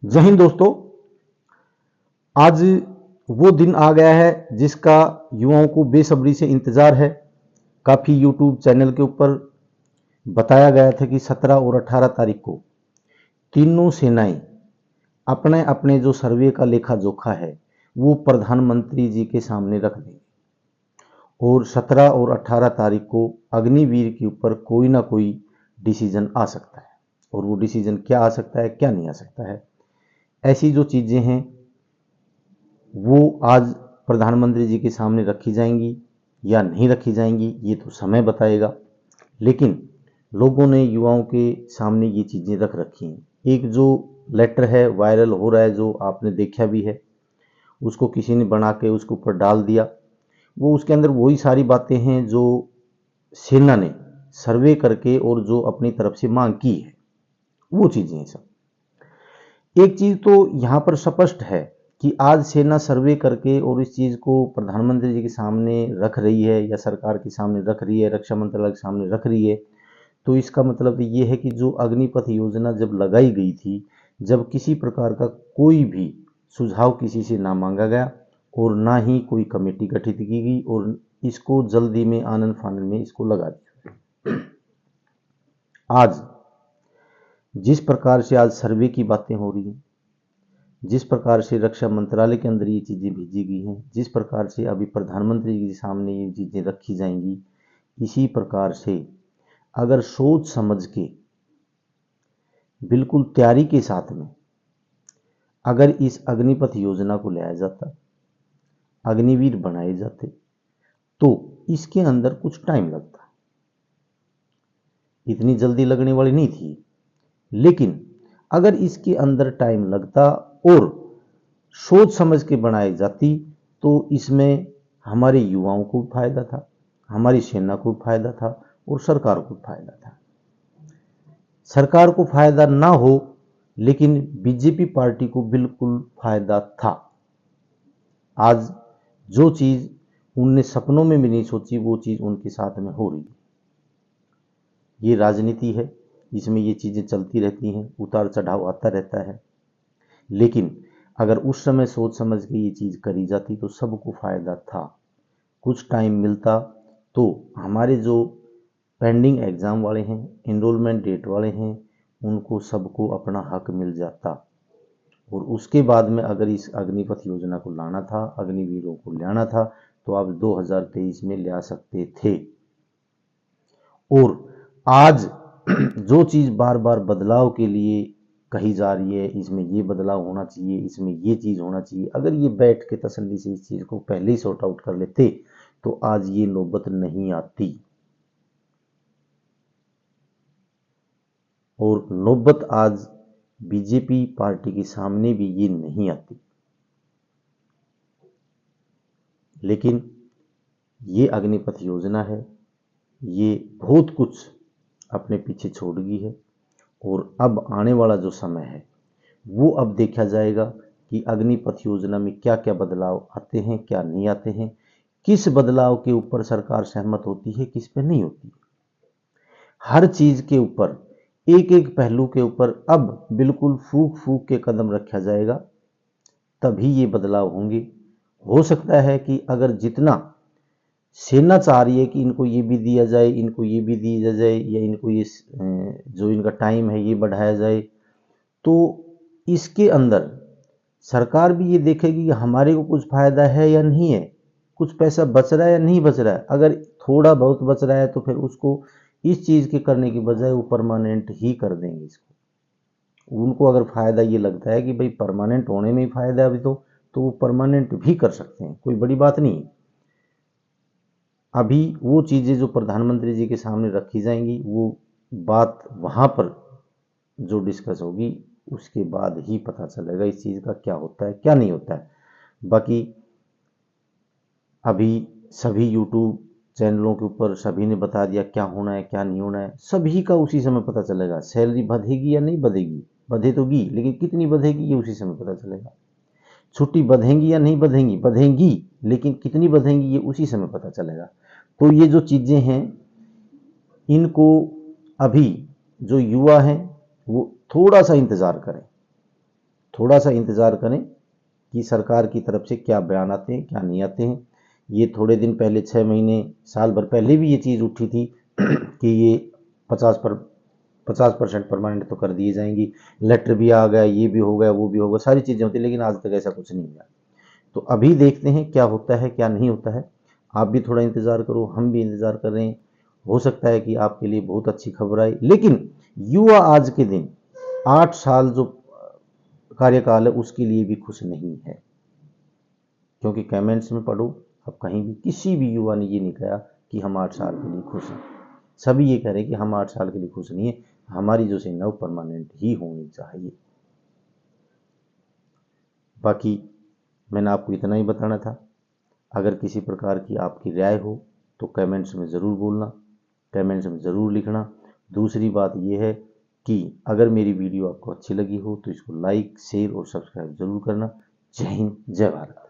जय हिंद दोस्तों। आज वो दिन आ गया है जिसका युवाओं को बेसब्री से इंतजार है। काफ़ी यूट्यूब चैनल के ऊपर बताया गया था कि 17 और 18 तारीख को तीनों सेनाएं अपने अपने जो सर्वे का लेखा जोखा है वो प्रधानमंत्री जी के सामने रख देंगे और 17 और 18 तारीख को अग्निवीर के ऊपर कोई ना कोई डिसीजन आ सकता है। और वो डिसीजन क्या आ सकता है, क्या नहीं आ सकता है, ऐसी जो चीज़ें हैं वो आज प्रधानमंत्री जी के सामने रखी जाएंगी या नहीं रखी जाएंगी, ये तो समय बताएगा। लेकिन लोगों ने युवाओं के सामने ये चीज़ें रख रखी हैं। एक जो लेटर है वायरल हो रहा है, जो आपने देखा भी है, उसको किसी ने बना के उसके ऊपर डाल दिया। वो उसके अंदर वही सारी बातें हैं जो सेना ने सर्वे करके और जो अपनी तरफ से मांग की है, वो चीज़ें हैं सब। एक चीज़ तो यहाँ पर स्पष्ट है कि आज सेना सर्वे करके और इस चीज़ को प्रधानमंत्री जी के सामने रख रही है या सरकार के सामने रख रही है, रक्षा मंत्रालय के सामने रख रही है, तो इसका मतलब ये है कि जो अग्निपथ योजना जब लगाई गई थी, जब किसी प्रकार का कोई भी सुझाव किसी से ना मांगा गया और ना ही कोई कमेटी गठित की गई और इसको जल्दी में आनन फानन में इसको लगा दिया। आज जिस प्रकार से आज सर्वे की बातें हो रही हैं, जिस प्रकार से रक्षा मंत्रालय के अंदर ये चीज़ें भेजी गई हैं, जिस प्रकार से अभी प्रधानमंत्री जी के सामने ये चीज़ें रखी जाएंगी, इसी प्रकार से अगर सोच समझ के बिल्कुल तैयारी के साथ में अगर इस अग्निपथ योजना को लाया जाता, अग्निवीर बनाए जाते, तो इसके अंदर कुछ टाइम लगता। इतनी जल्दी लगने वाली नहीं थी, लेकिन अगर इसके अंदर टाइम लगता और सोच समझ के बनाई जाती तो इसमें हमारे युवाओं को फायदा था, हमारी सेना को फायदा था और सरकार को फायदा था। सरकार को फायदा ना हो लेकिन बीजेपी पार्टी को बिल्कुल फायदा था। आज जो चीज़ उनने सपनों में भी नहीं सोची वो चीज़ उनके साथ में हो रही है। ये राजनीति है, इसमें ये चीज़ें चलती रहती हैं, उतार चढ़ाव आता रहता है। लेकिन अगर उस समय सोच समझ के ये चीज़ करी जाती तो सबको फायदा था। कुछ टाइम मिलता तो हमारे जो पेंडिंग एग्ज़ाम वाले हैं, इनरोलमेंट डेट वाले हैं, उनको सबको अपना हक मिल जाता। और उसके बाद में अगर इस अग्निपथ योजना को लाना था, अग्निवीरों को लाना था, तो आप 2023 में ला सकते थे। और आज जो चीज़ बार बार बदलाव के लिए कही जा रही है, इसमें ये बदलाव होना चाहिए, इसमें ये चीज़ होना चाहिए, अगर ये बैठ के तसल्ली से इस चीज़ को पहले ही सॉर्ट आउट कर लेते तो आज ये नौबत नहीं आती। और नौबत आज बीजेपी पार्टी के सामने भी ये नहीं आती। लेकिन ये अग्निपथ योजना है, ये बहुत कुछ अपने पीछे छोड़ गई है और अब आने वाला जो समय है वो अब देखा जाएगा कि अग्निपथ योजना में क्या क्या बदलाव आते हैं, क्या नहीं आते हैं, किस बदलाव के ऊपर सरकार सहमत होती है, किस पे नहीं होती। हर चीज़ के ऊपर, एक एक पहलू के ऊपर अब बिल्कुल फूक फूक के कदम रखा जाएगा, तभी ये बदलाव होंगे। हो सकता है कि अगर जितना सेना चाह रही है कि इनको ये भी दिया जाए, इनको ये भी दिया जाए, या इनको ये जो इनका टाइम है ये बढ़ाया जाए, तो इसके अंदर सरकार भी ये देखेगी कि हमारे को कुछ फायदा है या नहीं है, कुछ पैसा बच रहा है या नहीं बच रहा है। अगर थोड़ा बहुत बच रहा है तो फिर उसको इस चीज़ के करने की बजाय वो परमानेंट ही कर देंगे इसको। उनको अगर फ़ायदा ये लगता है कि भाई परमानेंट होने में ही फ़ायदा है अभी तो वो परमानेंट भी कर सकते हैं, कोई बड़ी बात नहीं। अभी वो चीज़ें जो प्रधानमंत्री जी के सामने रखी जाएंगी, वो बात वहाँ पर जो डिस्कस होगी उसके बाद ही पता चलेगा इस चीज़ का क्या होता है, क्या नहीं होता है। बाकी अभी सभी यूट्यूब चैनलों के ऊपर सभी ने बता दिया क्या होना है, क्या नहीं होना है, सभी का उसी समय पता चलेगा। सैलरी बढ़ेगी या नहीं बढ़ेगी, बढ़े तो गी, लेकिन कितनी बढ़ेगी ये उसी समय पता चलेगा। छुट्टी बढ़ेंगी या नहीं बढ़ेंगी, बढ़ेंगी, लेकिन कितनी बढ़ेंगी ये उसी समय पता चलेगा। तो ये जो चीज़ें हैं इनको अभी जो युवा हैं वो थोड़ा सा इंतज़ार करें। थोड़ा सा इंतज़ार करें कि सरकार की तरफ से क्या बयान आते हैं, क्या नहीं आते हैं। ये थोड़े दिन पहले, 6 महीने, साल भर पहले भी ये चीज़ उठी थी कि ये 50% परमानेंट तो कर दिए जाएंगी, लेटर भी आ गया, ये भी हो गया, वो भी होगा, सारी चीज़ें होती, लेकिन आज तक ऐसा कुछ नहीं हुआ। तो अभी देखते हैं क्या होता है, क्या नहीं होता है। आप भी थोड़ा इंतज़ार करो, हम भी इंतज़ार कर रहे हैं। हो सकता है कि आपके लिए बहुत अच्छी खबर आए, लेकिन युवा आज के दिन 8 साल जो कार्यकाल है उसके लिए भी खुश नहीं है। क्योंकि कमेंट्स में पढ़ो, अब कहीं भी किसी भी युवा ने ये नहीं कहा कि हम 8 साल के लिए खुश हैं। सभी ये कह रहे हैं कि हम 8 साल के लिए खुश नहीं है, हमारी जो सेना वो परमानेंट ही होनी चाहिए। बाकी मैंने आपको इतना ही बताना था। अगर किसी प्रकार की आपकी राय हो तो कमेंट्स में ज़रूर बोलना, कमेंट्स में ज़रूर लिखना। दूसरी बात यह है कि अगर मेरी वीडियो आपको अच्छी लगी हो तो इसको लाइक, शेयर और सब्सक्राइब ज़रूर करना। जय हिंद, जय भारत।